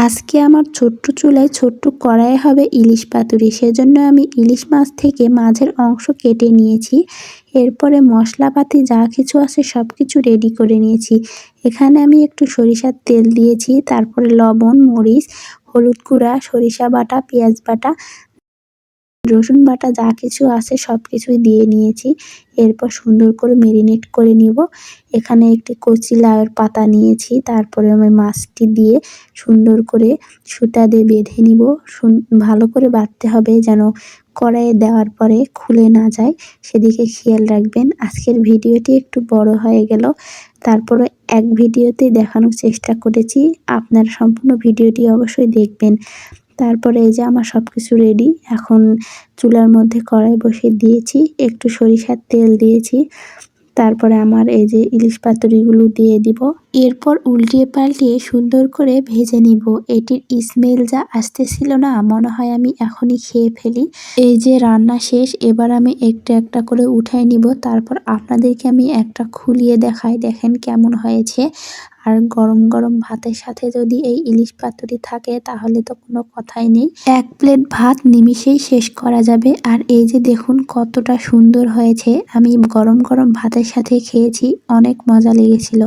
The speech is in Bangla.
আজকে আমার ছোট্ট চুলায় ছোট্ট কড়াইয়ে হবে ইলিশ পাতুরি। সেজন্য আমি ইলিশ মাছ থেকে মাঝের অংশ কেটে নিয়েছি। এরপরে মশলাপাতি যা কিছু আছে সব কিছু রেডি করে নিয়েছি। এখানে আমি একটু সরিষার তেল দিয়েছি, তারপরে লবণ, মরিচ, হলুদ গুঁড়া, সরিষা বাটা, পেঁয়াজ বাটা, রসুন বাটা যা কিছু আছে সব কিছুই দিয়ে নিয়েছি। এরপর সুন্দর করে মেরিনেট করে নিব। এখানে একটি কচি লাউয়ের পাতা নিয়েছি, তারপরে আমি মাছটি দিয়ে সুন্দর করে সুতা দিয়ে বেঁধে নিব। ভালো করে বাঁধতে হবে যেন কড়াইয়ে দেওয়ার পরে খুলে না যায়, সেদিকে খেয়াল রাখবেন। আজকের ভিডিওটি একটু বড় হয়ে গেল, তারপরে এক ভিডিওতে দেখানোর চেষ্টা করেছি। আপনারা সম্পূর্ণ ভিডিওটি অবশ্যই দেখবেন। তারপরে এই যে আমার সব কিছু রেডি। এখন চুলার মধ্যে কড়াই বসিয়ে দিয়েছি, একটু সরিষার তেল দিয়েছি, তারপরে আমার এই যে ইলিশ পাতুরিগুলো দিয়ে দিব। এরপর উল্টিয়ে পাল্টিয়ে সুন্দর করে ভেজে নিব। এটির স্মেল যা আসতেছিল না, মনে হয় আমি এখনই খেয়ে ফেলি। এই যে রান্না শেষ, এবার আমি একটা একটা করে উঠাই নিব। তারপর আপনাদেরকে আমি একটা খুলিয়ে দেখাই, দেখেন কেমন হয়েছে। আর গরম গরম ভাতের সাথে যদি এই ইলিশ পাতুরি থাকে তাহলে তো কোনো কথাই নেই। এক প্লেট ভাত নিমিষেই শেষ করা যাবে। আর এই যে দেখুন কতটা সুন্দর হয়েছে। আমি গরম গরম ভাতের সাথে খেয়েছি, অনেক মজা লেগেছিল।